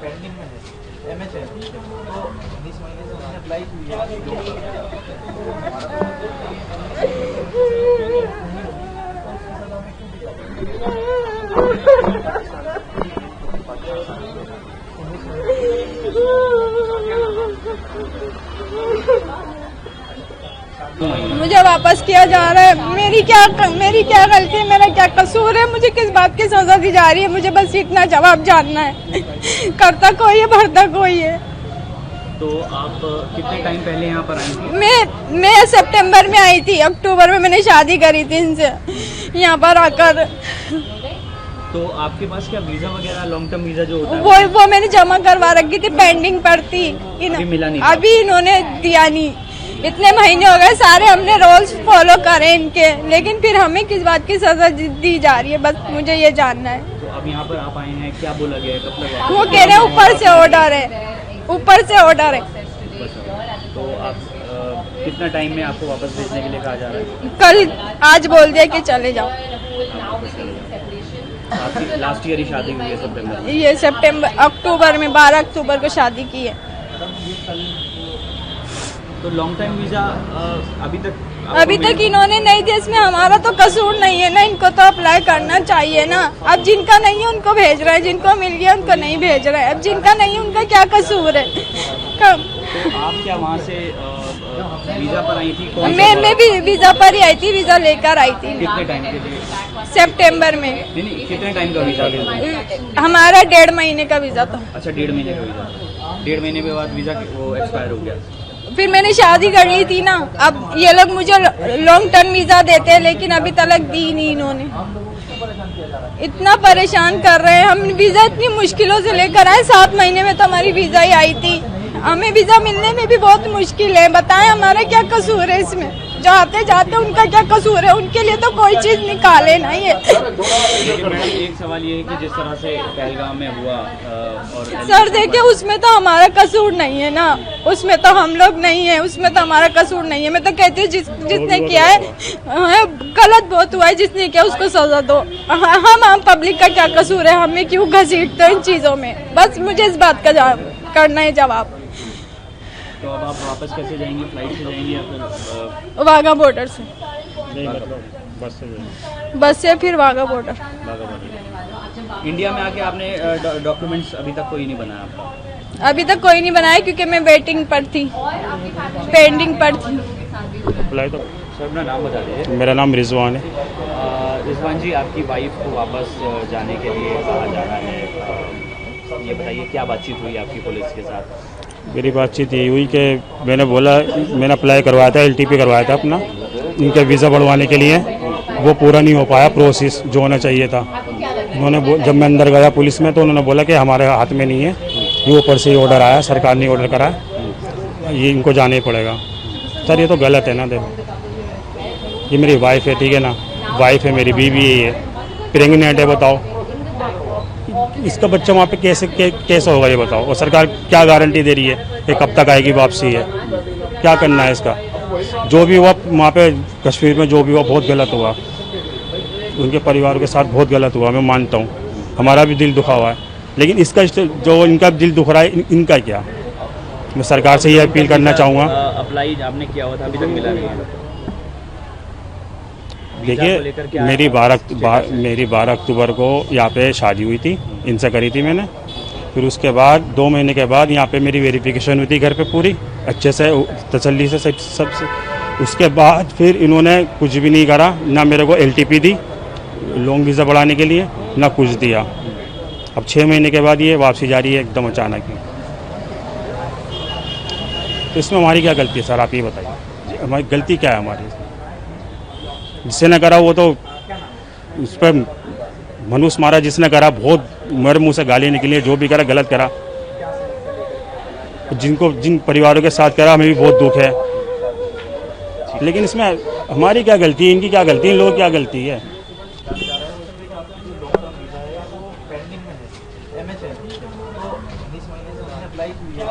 Pending में है, MH है, तो इस महीने से उन्होंने अप्लाई किया मुझे वापस किया जा रहा है। मेरी क्या गलती है, मेरा क्या कसूर है, मुझे किस बात की सजा दी जा रही है, मुझे बस इतना जवाब जानना है। करता कोई है, भरता कोई है। तो आप कितने टाइम पहले यहाँ पर आई थी? मैं सितंबर में आई थी, अक्टूबर में मैंने शादी करी थी इनसे यहाँ पर आकर। तो आपके पास क्या वीजा वगैरह लॉन्ग टर्म वीजा जो होता है वो मैंने जमा करवा रखी थी, पेंडिंग पर थी, अभी मिला नहीं? अभी इन्होंने दिया नहीं। इतने महीने हो गए, सारे हमने रूल्स फॉलो करे इनके, लेकिन फिर हमें किस बात की सजा दी जा रही है, बस मुझे ये जानना है। तो अब यहाँ पर आप आए हैं, क्या बोला गया है, कब तक? वो कह रहे हैं ऊपर से ऑर्डर है, ऊपर से ऑर्डर है। तो आप कितना टाइम में आपको वापस भेजने के लिए कहा जा रहा है? कल आज बोल दिया कि चले जाओ। आपकी लास्ट ईयर ही शादी हुई है सितंबर में? ये अक्टूबर में 12 अक्टूबर को शादी की है। तो लॉन्ग टाइम वीजा अभी तक इन्होंने नहीं दिया। इसमें हमारा तो कसूर नहीं है ना, इनको तो अप्लाई करना चाहिए ना। अब जिनका नहीं है उनको भेज रहे हैं, जिनको मिल गया उनको नहीं भेज रहे हैं। अब जिनका नहीं है उनका क्या कसूर है? तो आप क्या वहाँ से वीजा पर आई थी? मैं भी वीजा पर ही आई थी, वीजा लेकर आई थी। कितने टाइम के लिए? सितंबर में। नहीं, कितने टाइम का वीजा? हमारा 1.5 महीने का वीजा था। अच्छा, 1.5 महीने का वीजा। 1.5 महीने के बाद वीजा वो एक्सपायर हो गया। फिर मैंने शादी कर ली थी ना। अब ये लोग मुझे लॉन्ग टर्म वीजा देते हैं, लेकिन अभी तक दी नहीं इन्होंने। इतना परेशान कर रहे हैं। हम वीजा इतनी मुश्किलों से लेकर आए, 7 महीने में तो हमारी वीजा ही आई थी। हमें वीजा मिलने में भी बहुत मुश्किल है। बताएं हमारा क्या कसूर है इसमें? जो आते जाते उनका क्या कसूर है? उनके लिए तो कोई चीज निकाले ना ये। एक सवाल ये है कि जिस तरह से पहलगाम में हुआ और सर देखिए, उसमें तो हमारा कसूर नहीं है ना, उसमें तो हम लोग नहीं है, उसमें तो हमारा कसूर नहीं है। मैं तो कहती हूँ जिसने किया है गलत बहुत हुआ है, जिसने किया उसको सजा दो। हम पब्लिक का क्या कसूर है? हमें क्यों घसीटते हो इन चीजों में? बस मुझे इस बात का करना है जवाब। तो अब आप वापस कैसे जाएंगे? फ्लाइट से जाएंगे या फिर वाघा बॉर्डर से? बस से फिर वाघा बॉर्डर। इंडिया में आके आपने डॉक्यूमेंट्स अभी तक कोई नहीं बनाया आपका? अभी तक कोई नहीं बनाया, क्योंकि मैं वेटिंग पर थी, पेंडिंग पर थी। सर अपना नाम बता दीजिए। मेरा नाम रिजवान है। रिजवान जी, आपकी वाइफ को वापस जाने के लिए कहा जा रहा है, ये बताइए क्या बातचीत हुई आपकी पुलिस के साथ? मेरी बातचीत यही हुई कि मैंने अप्लाई करवाया था, LTP करवाया था अपना, इनका वीज़ा बढ़वाने के लिए। वो पूरा नहीं हो पाया प्रोसेस जो होना चाहिए था। उन्होंने जब मैं अंदर गया पुलिस में तो उन्होंने बोला कि हमारे हाथ में नहीं है, ये ऊपर से ही ऑर्डर आया, सरकार ने ऑर्डर करा, ये इनको जाना ही पड़ेगा। सर ये तो गलत है ना। देखो ये मेरी वाइफ है, ठीक है ना, वाइफ है मेरी, बीवी है, प्रेगनेंट है। बताओ इसका बच्चा वहाँ पे कैसे होगा ये बताओ? और सरकार क्या गारंटी दे रही है कि कब तक आएगी वापसी है? क्या करना है इसका? जो भी हुआ वहाँ पे कश्मीर में, जो भी हुआ बहुत गलत हुआ, उनके परिवार के साथ बहुत गलत हुआ, मैं मानता हूँ। हमारा भी दिल दुखा हुआ है, लेकिन इसका जो इनका दिल दुख रहा है, इनका क्या? मैं सरकार से ये अपील करना चाहूँगा। अप्लाई आपने किया हुआ था, अभी तक मिला नहीं है? देखिए मेरी 12 अक्टूबर को यहाँ पे शादी हुई थी, इनसे करी थी मैंने। फिर उसके बाद 2 महीने के बाद यहाँ पे मेरी वेरिफिकेशन हुई थी घर पे पूरी अच्छे से, तसल्ली से सब से। उसके बाद फिर इन्होंने कुछ भी नहीं करा, ना मेरे को LTP दी लॉन्ग वीज़ा बढ़ाने के लिए, ना कुछ दिया। अब 6 महीने के बाद ये वापसी जा रही है एकदम अचानक ही। तो इसमें हमारी क्या गलती है सर, आप ये बताइए, हमारी गलती क्या है? हमारी जिसने न करा वो तो उस पर मनुष्य मारा, जिसने करा बहुत मेरे मुंह से गाली निकली, जो भी करा गलत करा। जिन परिवारों के साथ करा हमें भी बहुत दुख है, लेकिन इसमें हमारी क्या गलती है, इनकी क्या गलती है, इन लोगों की क्या गलती है? पेंडिंग में है, MH है, तो इस महीने से उन्होंने अप्लाई किया।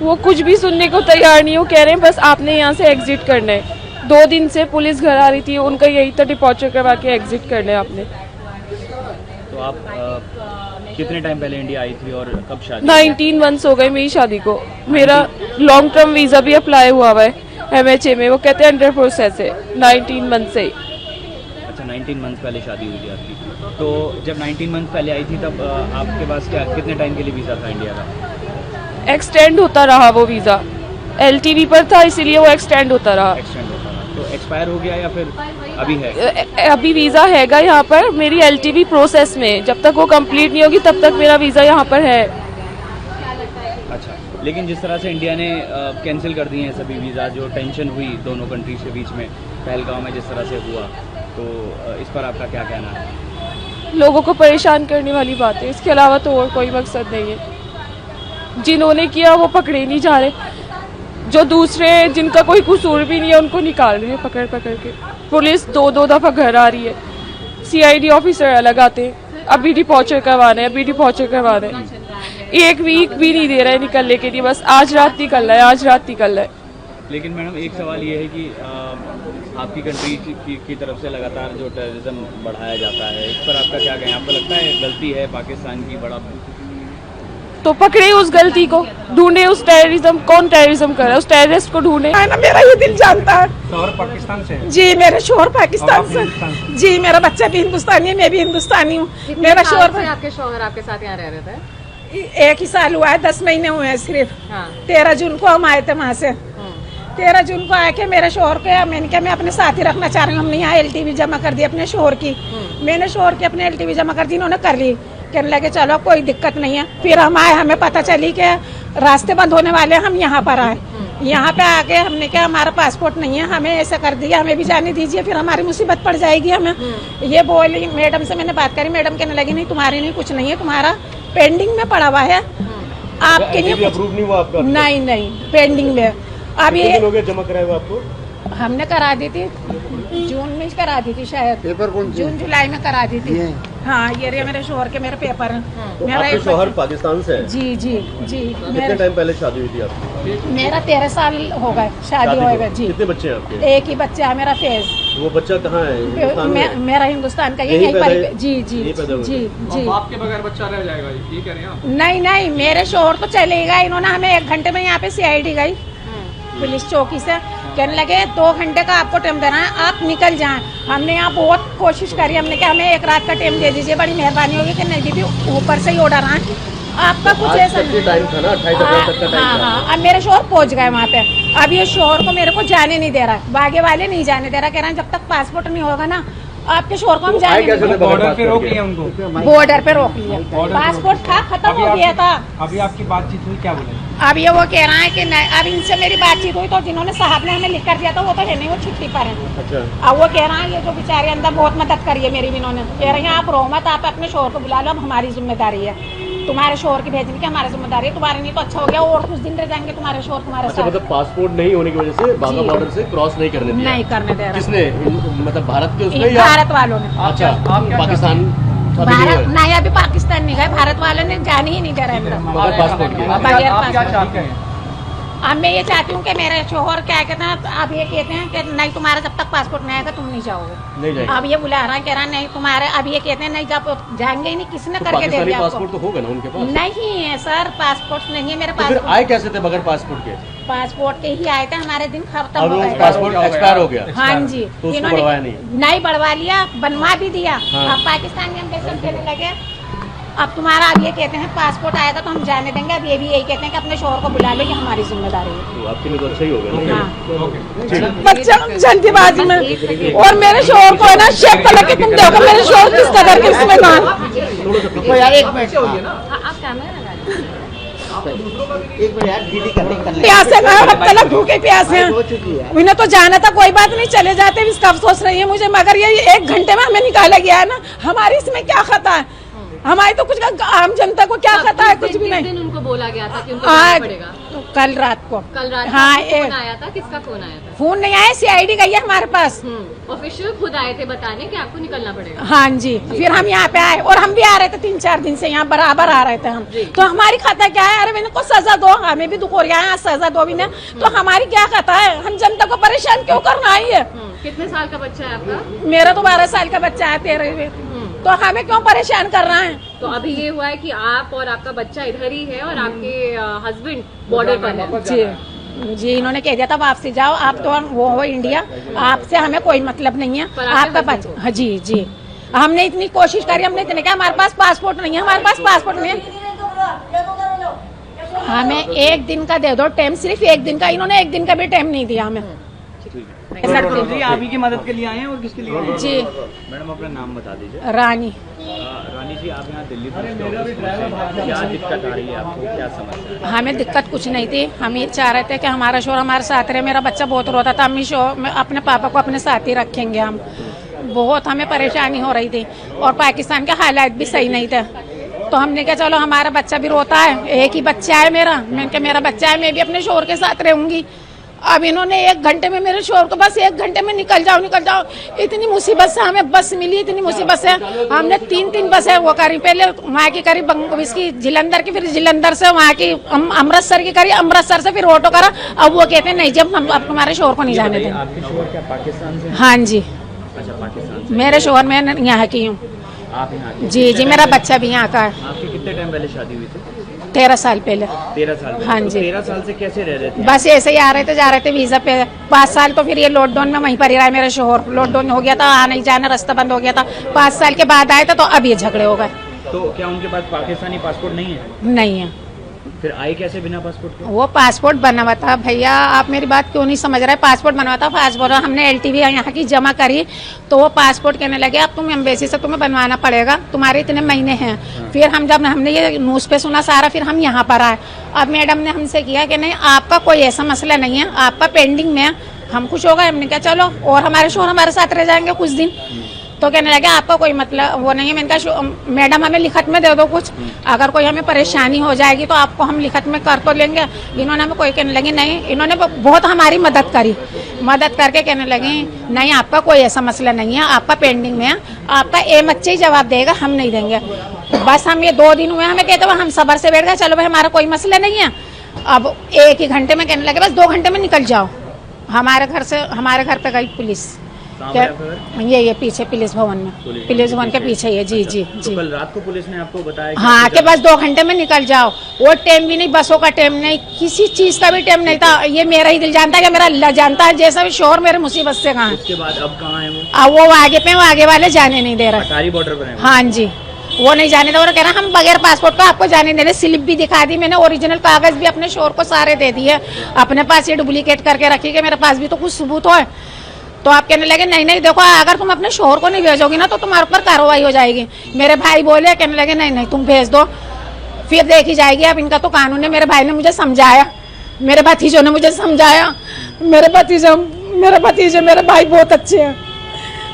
वो कुछ भी सुनने को तैयार नहीं, वो कह रहे हैं बस आपने यहाँ से एग्जिट करना है। 2 दिन से पुलिस घर आ रही थी, उनका यही था डिपॉर्चर करवा के एग्जिट करना है आपने। तो आप कितने टाइम पहले इंडिया आई थी और कब शादी? 19 मंथ्स हो गए मेरी शादी को। मेरा लॉन्ग टर्म वीजा भी अप्लाई हुआ है MHA में, वो कहते हैं अंडर प्रोसेस है 19 मंथ से। अच्छा, 19 मंथ पहले शादी हुई थी आपकी। तो जब 19 मंथ पहले आई थी तब आपके पास क्या कितने टाइम के लिए वीज़ा था इंडिया का? एक्सटेंड होता रहा वो वीज़ा, LTV पर था इसीलिए वो एक्सटेंड होता रहा। एक्सटेंड होता रहा तो एक्सपायर हो गया या फिर अभी है? अभी वीज़ा हैगा यहाँ पर, मेरी LTV प्रोसेस में, जब तक वो कंप्लीट नहीं होगी तब तक मेरा वीज़ा यहाँ पर है। अच्छा, लेकिन जिस तरह से इंडिया ने कैंसिल कर दिए हैं सभी वीज़ा, जो टेंशन हुई दोनों कंट्रीज के बीच में पहलगांव में जिस तरह से हुआ, तो इस पर आपका क्या कहना है? लोगों को परेशान करने वाली बात है, इसके अलावा तो और कोई मकसद नहीं है। जिन्होंने किया वो पकड़े नहीं जा रहे, जो दूसरे जिनका कोई कसूर भी नहीं है उनको निकाल रहे हैं पकड़ पकड़ के। पुलिस 2-2 दफ़ा घर आ रही है, CID ऑफिसर अलग आते हैं, अभी डिपॉर्चर करवाने, अभी डिपॉर्चर करवाने। 1 वीक भी नहीं दे रहा है निकलने के लिए, बस आज रात निकल रहा है, आज रात निकल रहा है। लेकिन मैडम एक सवाल ये है कि आपकी कंट्री की तरफ से लगातार जो टेररिज्म बढ़ाया जाता है, इस पर आपका क्या कहें? आपको लगता है गलती है पाकिस्तान की? बड़ा तो पकड़े उस गलती को, ढूंढे उस टेररिज्म, कौन टेररिज्म कर रहा है, उस टेररिस्ट को ढूंढे। ना मेरा ये दिल जानता है। शोहर पाकिस्तान से है? जी, मेरे शोहर पाकिस्तान से। हिंदुस्तान से? जी, मेरा बच्चा भी हिंदुस्तानी है, मैं भी हिंदुस्तानी हूँ। मेरा शोहर आपके शोहर आपके साथ यहाँ रह रहे थे? 1 ही साल हुआ है, 10 महीने हुए हैं सिर्फ। हाँ। 13 जून को हम आए थे वहाँ से। 13 जून को आके मेरे शोहर को मैंने कहा मैं अपने साथ ही रखना चाह रही हूँ। हमने यहाँ LTV जमा कर दी अपने शोहर की। मैंने शोहर की अपने LTV जमा कर दी, इन्होंने कर ली। कहने लगे चलो कोई दिक्कत नहीं है। फिर हम आए, हमें पता चली कि रास्ते बंद होने वाले, हम यहाँ पर आए। यहाँ पे आके हमने कहा हमारा पासपोर्ट नहीं है, हमें ऐसा कर दिया, हमें भी जाने दीजिए, फिर हमारी मुसीबत पड़ जाएगी हमें। ये बोली, मैडम से मैंने बात करी, मैडम कहने लगी नहीं तुम्हारी नहीं, कुछ नहीं है, तुम्हारा पेंडिंग में पड़ा हुआ है, आपके लिए अप्रूव नहीं हुआ आपका? नहीं पेंडिंग में। अब ये हो गया जमा कराया हुआ आपको? हमने करा दी थी, जून में करा दी थी शायद। पेपर कौन से? जून जुलाई में करा दी थी। हाँ, ये रहे मेरे शोहर के मेरे पेपर हैं। तो आपके शोहर पाकिस्तान से है? जी जी जी। कितने टाइम पहले शादी हुई थी आपकी? मेरा 13 साल हो गए शादी हो गए। जी। कितने बच्चे हैं आपके? 1 ही बच्चा है मेरा, फैज। वो बच्चा कहाँ है? हिंदुस्तान में? मेरा हिंदुस्तान का यहीं पर। पैदा- जी जी यहीं पैदा हुआ? जी जी। आपके बगैर बच्चा रह जाएगा, ये कह रहे हैं आप? नहीं, मेरे शोहर तो चले गए, इन्होंने हमें 1 घंटे में यहाँ पे CID गई पुलिस चौकी से, कहने लगे 2 घंटे का आपको टाइम देना है, आप निकल जाएं। हमने यहाँ बहुत कोशिश करी, हमने कहा हमें 1 रात का टाइम दे दीजिए, बड़ी मेहरबानी होगी। कि नहीं दीदी, ऊपर से ही ऑर्डर आए, आपका कुछ ऐसा नहीं। टाइम था ना, 28 अप्रैल तक का टाइम था। हाँ, अब मेरे शोहर पहुँच गए वहाँ पे। अब ये शोहर को मेरे को जाने नहीं दे रहा, बागे वाले नहीं जाने दे रहा, कह रहे हैं जब तक पासपोर्ट नहीं होगा ना आपके शोहर को हम जाने नहीं देंगे। बॉर्डर पे रोक लिया उनको? बॉर्डर पे रोक लिया, पासपोर्ट था खत्म हो गया था। अभी आपकी बातचीत हुई, क्या बोले? अब ये वो कह रहा है कि नहीं, अब इनसे मेरी बातचीत हुई तो जिन्होंने साहब ने हमें लिख कर दिया था वो तो है नहीं, वो छुट्टी पर है। अच्छा। अब वो कह रहा है ये जो बेचारे अंदर बहुत मदद करी है मेरी भी, इन्होंने कह रहे हैं आप रो मत, आप अपने शोहर को बुला लो, अब हमारी जिम्मेदारी है, तुम्हारे शोहर की भेजने की हमारी जिम्मेदारी है, तुम्हारे नहीं तो अच्छा हो गया और कुछ दिन रह जाएंगे तुम्हारे शोहर तुम्हारे अच्छा, साथ। मतलब पासपोर्ट नहीं होने की वजह से बाघा जी। बॉर्डर से क्रॉस नहीं करने दिया? नहीं करने दे रहा। किसने? मतलब भारत के उसने या भारत वालों ने? अच्छा, पाकिस्तान अभी नहीं भारत हुआ? नहीं, अभी पाकिस्तान नहीं गए, भारत वालों ने जाने ही नहीं दे रहे अंदर बगैर पासपोर्ट के? बगैर आप क्या पासपोर्ट। चाहते हैं? अब मैं ये चाहती हूँ कि मेरे शोहर क्या कहते हैं, अब ये कहते हैं कि नहीं तुम्हारा जब तक पासपोर्ट नहीं आएगा तुम नहीं जाओगे। नहीं जाएंगे? अब ये बुला रहा है, कह रहा है नहीं तुम्हारे, अब ये कहते हैं नहीं जब जाएंगे ही नहीं, किसने तो करके दे पाकिस्तानी दिया पासपोर्ट आपको? तो होगा ना उनके पास? नहीं है सर, पासपोर्ट नहीं है मेरे तो फिर पास। आए कैसे थे बगैर पासपोर्ट के? पासपोर्ट के ही आए थे, हमारे दिन खत्म अब हो वो गए थे। पासपोर्ट एक्सपायर हो गया? हाँ जी, तो उसको बढ़वाया नहीं? बढ़वा लिया, बनवा भी दिया। हाँ। अब पाकिस्तानी हम कैसे कहने लगे अब तुम्हारा, अब ये कहते हैं पासपोर्ट आएगा तो हम जाने देंगे, अब ये भी यही कहते हैं कि अपने शोहर को बुला लो, ये हमारी जिम्मेदारी है। तो आपके लिए तो अच्छा ही होगा ना? हाँ। बच्चा जल्दीबाजी में, और मेरे शोहर को है ना शेख तलक के, तुम देखो मेरे शोहर किस कदर के इसमें आप कैमरा लगा प्यासे हैं, अब तक भूखे प्यासे हैं। उन्हें तो जाना था, कोई बात नहीं, चले जाते, इसका अफसोस नहीं है मुझे, मगर ये 1 घंटे में हमें निकाला गया है ना, हमारी इसमें क्या खता है? हमारी तो कुछ आम जनता को क्या खता है? कुछ भी नहीं। दिन उनको बोला गया था कि उनको जाना पड़ेगा। कल रात को हाँ, फोन आया था, किसका फोन आया था? फोन नहीं आया, CID गई है हमारे पास। ऑफिशियल खुद आए थे बताने कि आपको निकलना पड़ेगा। हाँ जी, फिर हम यहाँ पे आए और हम भी आ रहे थे 3-4 दिन से, यहाँ बराबर आ रहे थे हम। तो हमारी खाता क्या है? अरे इनको सजा दो, हमें भी दुख हो रहा है, सजा दो भी ना, तो हमारी क्या खाता है? हम जनता को परेशान क्यों करना है? कितने साल का बच्चा है आपका? मेरा तो 12 साल का बच्चा है, 13 तो हमें क्यों परेशान कर रहा है? तो अभी ये हुआ है कि आप और आपका बच्चा इधर ही है और आपके हस्बैंड बॉर्डर पर है। जी, इन्होंने कह दिया था वापसी जाओ, आप तो वो हो इंडिया, आपसे हमें कोई मतलब नहीं है, आपका बच्चा। हाँ जी, हमने इतनी कोशिश करी, हमने इतने कहा हमारे पास पासपोर्ट नहीं है, हमारे पास पासपोर्ट नहीं है, हमें 1 दिन का दे दो टाइम, सिर्फ 1 दिन का। इन्होंने 1 दिन का भी टाइम नहीं दिया हमें। जी आप ही की मदद के लिए आए हैं और किसके लिए आए हैं? जी मैडम अपना नाम बता दीजिए। रानी। रानी जी, आप यहाँ दिल्ली पहुँचे, क्या दिक्कत आ रही है आपको, क्या समस्या है? हमें दिक्कत कुछ नहीं थी, हम ये चाह रहे थे कि हमारा शोहर हमारे साथ रहे। मेरा बच्चा बहुत रोता था, हम अपने पापा को अपने साथ ही रखेंगे हम। बहुत हमें परेशानी हो रही थी और पाकिस्तान के हालात भी सही नहीं थे, तो हमने कहा चलो हमारा बच्चा भी रोता है, एक ही बच्चा है मेरा, मैंने कहा मेरा बच्चा है, मैं भी अपने शोहर के साथ रहूंगी। अब इन्होंने 1 घंटे में मेरे शोहर को बस 1 घंटे में निकल जाओ, इतनी मुसीबत से हमें बस मिली, इतनी मुसीबत से हमने 3 बसें वो करी, पहले वहाँ की करी इसकी जलंधर की, फिर जलंधर से वहाँ की अमृतसर की करी, अमृतसर से फिर ऑटो करा। अब वो कहते हैं नहीं, जब हम अब तुम्हारे शोहर को नहीं जाने देंगे। आपके शोहर क्या पाकिस्तान से? हाँ जी, अच्छा, पाकिस्तान से। मेरे शोहर मैं यहाँ की हूँ। आप यहाँ के? जी, मेरा बच्चा भी यहाँ का है। आपकी कितने टाइम पहले शादी हुई थी? 13 साल पहले। 13 साल पहले? हाँ जी। 13 साल से कैसे रह रहे थे? बस ऐसे ही आ रहे थे, जा रहे थे वीजा पे। 5 साल तो फिर ये लॉकडाउन में वहीं पर ही रहा है मेरा शोहर। लॉकडाउन हो गया था, आने जाने रास्ता बंद हो गया था। 5 साल के बाद आए थे, तो अब ये झगड़े हो गए। तो क्या उनके पास पाकिस्तानी पासपोर्ट नहीं है? नहीं है। फिर आए कैसे बिना पासपोर्ट के? वो पासपोर्ट बना हुआ था। भैया आप मेरी बात क्यों नहीं समझ रहे? पासपोर्ट बना हुआ था, पासपोर्ट हमने LTV यहाँ की जमा करी, तो वो पासपोर्ट कहने लगे अब तुम एम्बेसी से तुम्हें बनवाना पड़ेगा, तुम्हारे इतने महीने हैं। फिर जब हमने ये न्यूज़ पे सुना सारा, फिर हम यहाँ पर आए। अब मैडम ने हमसे किया कि नहीं आपका कोई ऐसा मसला नहीं है, आपका पेंडिंग में है। हम खुश हो गए, हमने कहा चलो, और हमारे शोहर हमारे साथ रह जाएंगे कुछ दिन। तो कहने लगे आपका कोई मतलब वो नहीं है। मैंने कहा मैडम हमें लिखत में दे दो कुछ, अगर कोई हमें परेशानी हो जाएगी तो आपको हम लिखत में कर तो लेंगे। इन्होंने हमें कोई कहने लगे नहीं, इन्होंने बहुत हमारी मदद करी, मदद करके कहने लगे नहीं आपका कोई ऐसा मसला नहीं है, आपका पेंडिंग में है, आपका बच्चे ही जवाब देगा, हम नहीं देंगे। बस हम ये 2 दिन हुए हमें कहते हुए, हम सबर से बैठ गए, चलो भाई हमारा कोई मसला नहीं है। अब 1 ही घंटे में कहने लगे बस 2 घंटे में निकल जाओ। हमारे घर पे गई पुलिस, ये पीछे पुलिस भवन में, पुलिस भवन के पीछे ही है। जी। तो कल रात को पुलिस ने आपको बताया हाँ कि बस 2 घंटे में निकल जाओ। वो टाइम भी नहीं, बसों का टाइम नहीं, किसी चीज का भी टाइम नहीं था। ये मेरा ही दिल जानता है, मेरा अल्लाह जानता है, जैसा भी शोहर मेरे मुसीबत से कहाँ है। उसके बाद अब कहाँ है वो? अब वो आगे पे, वो आगे वाले जाने नहीं दे रहे। अटारी बॉर्डर पर है? हाँ जी, वो नहीं जाने दे रहे, कह रहा हम बगैर पासपोर्ट का आपको जाने दे रहे। स्लिप भी दिखा दी मैंने, ओरिजिनल कागज भी अपने शोहर को सारे दे दिए, अपने पास ये डुप्लीकेट करके रखी कि मेरे पास भी तो कुछ सबूत हो। तो आप कहने लगे नहीं देखो, अगर तुम अपने शोहर को नहीं भेजोगी ना तो तुम्हारे ऊपर कार्रवाई हो जाएगी। मेरे भाई बोले, कहने लगे नहीं तुम भेज दो, फिर देखी जाएगी। अब इनका तो कानून है। मेरे भाई ने मुझे समझाया, मेरे भतीजों ने मुझे समझाया, मेरे भतीजे मेरे भाई बहुत अच्छे हैं,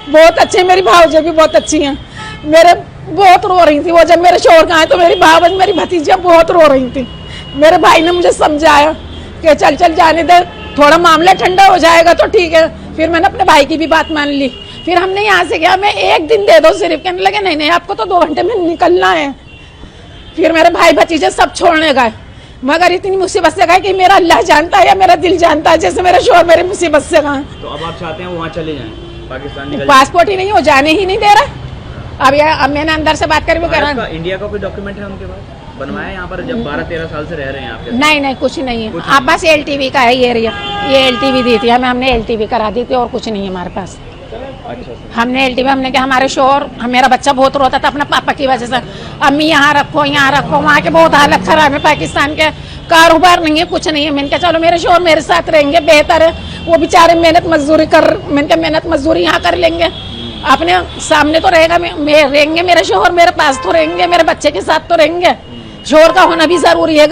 बहुत अच्छे। मेरी भावजी भी बहुत अच्छी हैं। मेरे बहुत रो रही थी वो, जब मेरे शोहर का आए तो मेरी भावज मेरी भतीजियाँ बहुत रो रही थी। मेरे भाई ने मुझे समझाया कि चल जाने दे, थोड़ा मामला ठंडा हो जाएगा तो ठीक है। फिर मैंने अपने भाई की भी बात मान ली। फिर हमने यहाँ से गया, मैं 1 दिन दे दो सिर्फ। कहने लगे नहीं आपको तो 2 घंटे में निकलना है। फिर मेरे भाई भतीजे सब छोड़ने गए, मगर इतनी मुसीबत से गए कि मेरा अल्लाह जानता है या मेरा दिल जानता है, जैसे मेरा शोहर मेरी मुसीबत से गए। तो अब आप चाहते हैं वहाँ चले जाएं, पाकिस्तान निकल? पासपोर्ट ही नहीं, वो जाने ही नहीं दे रहा। अब मैंने अंदर से बात करी, वो कह रहा इंडिया का कोई डॉक्यूमेंट है उनके पास बनवाया यहाँ पर, जब 12-13 साल से रह रहे हैं आपके? नहीं कुछ नहीं है। आप बस LTV का है ये एरिया, ये LTV दी थी हमें, हमने LTV करा दी थी और कुछ नहीं है हमारे पास। अच्छा। हमने LTV, हमने कहा हमारे शोहर, मेरा बच्चा बहुत रोता था अपने पापा की वजह से, अम्मी यहाँ रखो यहाँ रखो, वहाँ के बहुत हालत खराब है, पाकिस्तान के कारोबार नहीं है, कुछ नहीं है। मैंने कहा चलो मेरे शोहर मेरे साथ रहेंगे, बेहतर है। वो बेचारे मेहनत मजदूरी यहाँ कर लेंगे, अपने सामने तो रहेंगे मेरे शोहर, मेरे पास तो रहेंगे, मेरे बच्चे के साथ तो रहेंगे। शोहर का होना भी जरूरी है।